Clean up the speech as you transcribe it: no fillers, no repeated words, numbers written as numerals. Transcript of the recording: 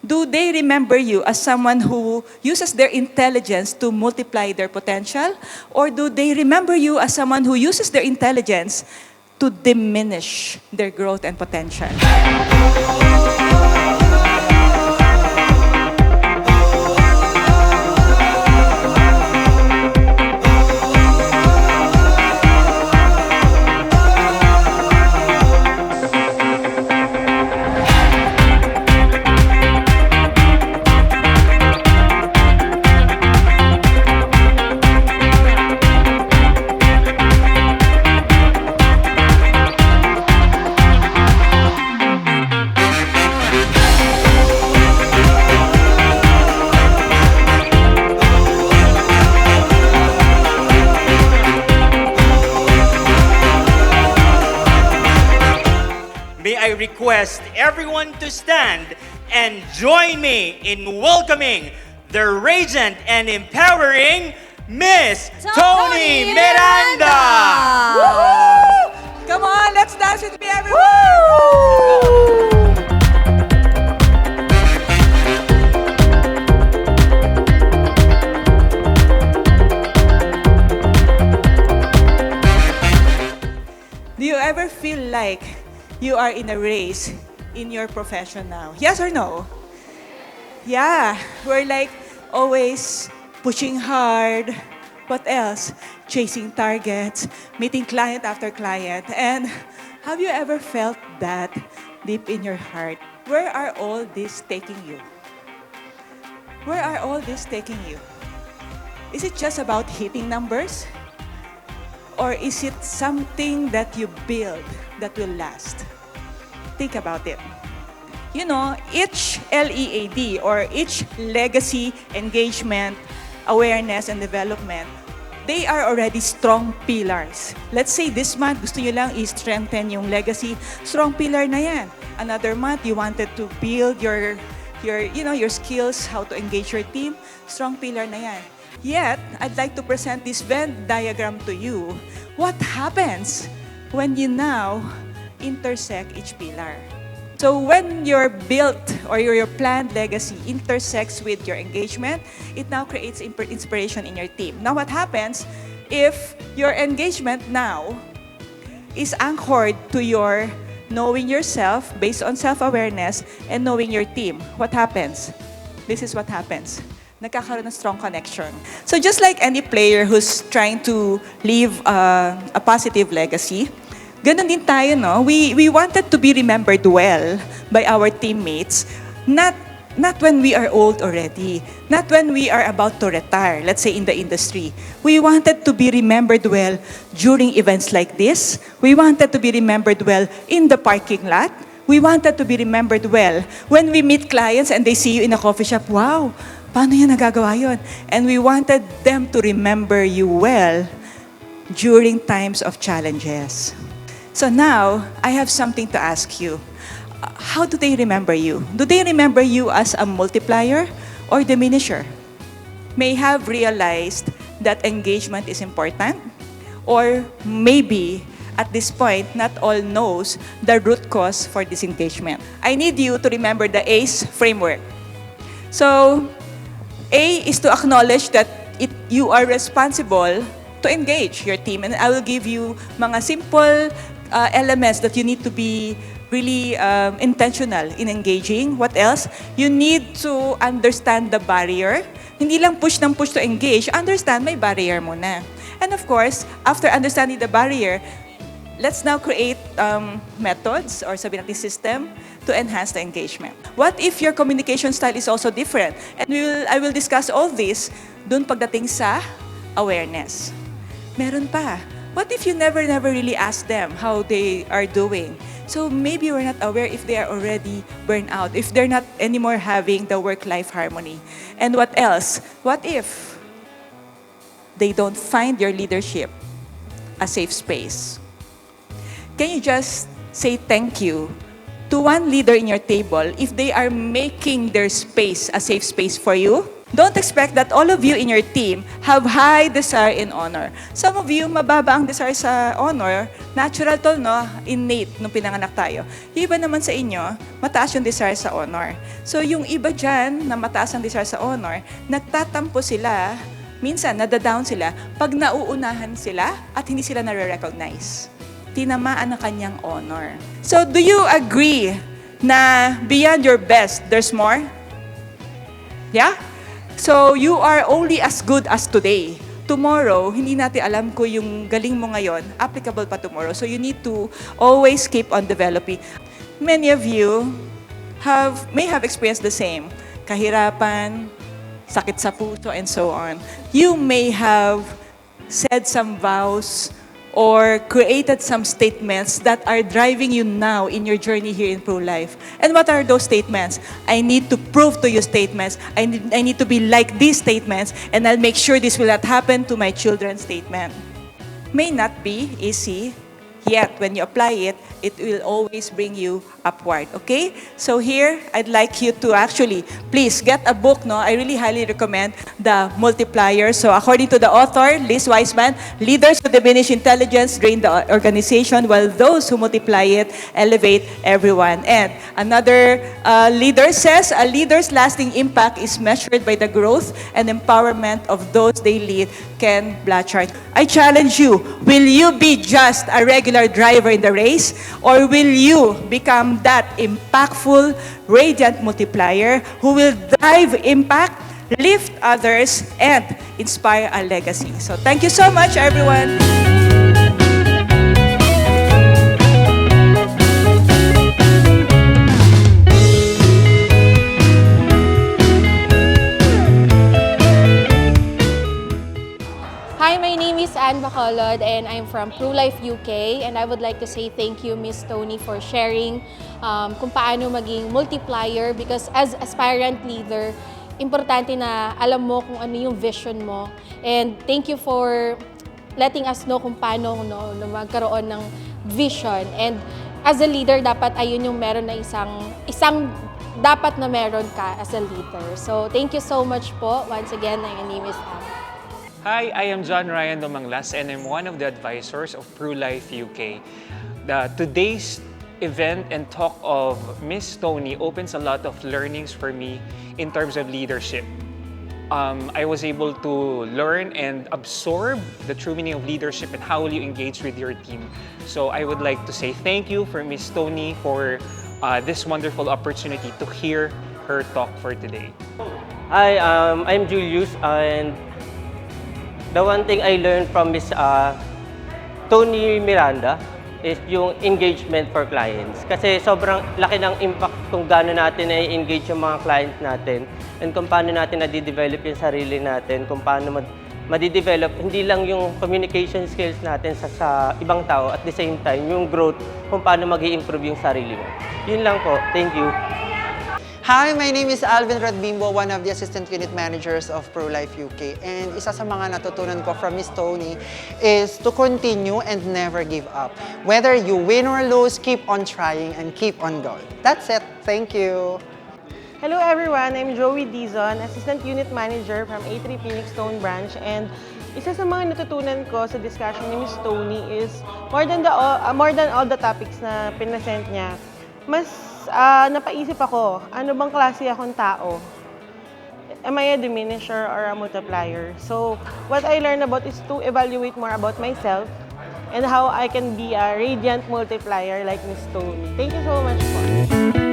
Do they remember you as someone who uses their intelligence to multiply their potential? Or do they remember you as someone who uses their intelligence to diminish their growth and potential? May I request everyone to stand and join me in welcoming the radiant and empowering Miss Toni Miranda! Woo! Come on, let's dance with me, everyone! Do you ever feel like you are in a race in your profession now? Yes or no? Yeah, we're like always pushing hard. What else? Chasing targets, meeting client after client. And have you ever felt that deep in your heart? Where are all this taking you? Where are all this taking you? Is it just about hitting numbers? Or is it something that you build that will last? Think about it. You know, each L.E.A.D or each legacy, engagement, awareness, and development, they are already strong pillars. Let's say this month, gusto nyo lang i-strengthen yung legacy, strong pillar na yan. Another month, you wanted to build your skills, how to engage your team, strong pillar na yan. Yet, I'd like to present this Venn diagram to you. What happens when you now intersect each pillar? So when your built or your planned legacy intersects with your engagement, it now creates inspiration in your team. Now what happens if your engagement now is anchored to your knowing yourself based on self-awareness and knowing your team? What happens? This is what happens. Nagkakaroon ng strong connection. So just like any player who's trying to leave a positive legacy, ganun din tayo, no? We wanted to be remembered well by our teammates, not when we are old already, not when we are about to retire, let's say in the industry. We wanted to be remembered well during events like this. We wanted to be remembered well in the parking lot. We wanted to be remembered well when we meet clients and they see you in a coffee shop. Wow, paano yan nagagawa yun? And we wanted them to remember you well during times of challenges. So now, I have something to ask you. How do they remember you? Do they remember you as a multiplier or diminisher? May have realized that engagement is important, or maybe at this point, not all knows the root cause for disengagement. I need you to remember the ACE framework. So, A is to acknowledge that you are responsible to engage your team. And I will give you mga simple elements that you need to be really intentional in engaging. What else? You need to understand the barrier. Hindi lang push ng push to engage. Understand may barrier muna. And of course, after understanding the barrier, let's now create methods or sabi natin system to enhance the engagement. What if your communication style is also different? And I will discuss all this dun pagdating sa awareness. Meron pa. What if you never really ask them how they are doing? So maybe you're not aware if they are already burned out, if they're not anymore having the work-life harmony. And what else? What if they don't find your leadership a safe space? Can you just say thank you to one leader in your table if they are making their space a safe space for you? Don't expect that all of you in your team have high desire in honor. Some of you, mababa ang desire sa honor. Natural to, no? Innate, nung pinanganak tayo. Yung iba naman sa inyo, mataas yung desire sa honor. So yung iba dyan, na mataas ang desire sa honor, nagtatampo sila, minsan nadadown sila, pag nauunahan sila at hindi sila nare-recognize. Tinamaan ang kanyang honor. So do you agree na beyond your best, there's more? Yeah? So, you are only as good as today. Tomorrow, hindi natin alam kung yung galing mo ngayon, applicable pa tomorrow. So, you need to always keep on developing. Many of you may have experienced the same. Kahirapan, sakit sa puso, and so on. You may have said some vows or created some statements that are driving you now in your journey here in PRU Life. And what are those statements? I need to prove to you statements. I need to be like these statements, and I'll make sure this will not happen to my children's statement. May not be easy, yet when you apply it, it will always bring you upward, okay? So here, I'd like you to actually, please get a book, no? I really highly recommend the Multiplier. So according to the author, Liz Wiseman, leaders who diminish intelligence drain the organization, while those who multiply it elevate everyone. And another leader says, a leader's lasting impact is measured by the growth and empowerment of those they lead. Ken Blanchard. I challenge you, will you be just a regular driver in the race, or will you become that impactful, radiant multiplier who will drive impact, lift others, and inspire a legacy? So thank you so much, everyone. Hi, my name is Anne Bacolod and I'm from PRU Life UK, and I would like to say thank you, Miss Toni, for sharing kung paano maging multiplier, because as aspirant leader, importante na alam mo kung ano yung vision mo, and thank you for letting us know kung paano na magkaroon ng vision. And as a leader, dapat ayun yung meron na isang dapat na meron ka as a leader. So thank you so much po. Once again, my name is Anne. Hi, I am John Ryan Domanglas and I'm one of the advisors of PRU Life UK. Today's event and talk of Miss Toni opens a lot of learnings for me in terms of leadership. I was able to learn and absorb the true meaning of leadership and how will you engage with your team. So I would like to say thank you for Miss Toni for this wonderful opportunity to hear her talk for today. Hi, I'm Julius, and the one thing I learned from Miss Toni Miranda is yung engagement for clients. Kasi sobrang laki ng impact kung gaano natin na-engage yung mga clients natin, and kung paano natin na-develop yung sarili natin, kung paano ma-develop hindi lang yung communication skills natin sa ibang tao, at the same time yung growth, kung paano mag-i-improve yung sarili mo. Yun lang po. Thank you. Hi, my name is Alvin Radbimbo, one of the Assistant Unit Managers of PRU Life UK. And isa sa mga natutunan ko from Miss Toni is to continue and never give up. Whether you win or lose, keep on trying and keep on going. That's it. Thank you. Hello everyone, I'm Joey Dizon, Assistant Unit Manager from A3 Phoenix Stone Branch, and isa sa mga natutunan ko sa discussion ni Miss Toni is more than all the topics na pinresent niya, mas napaisip ako, ano bang klase akong tao? Am I a diminisher or a multiplier? So, what I learned about is to evaluate more about myself and how I can be a radiant multiplier like Miss Toni. Thank you so much po.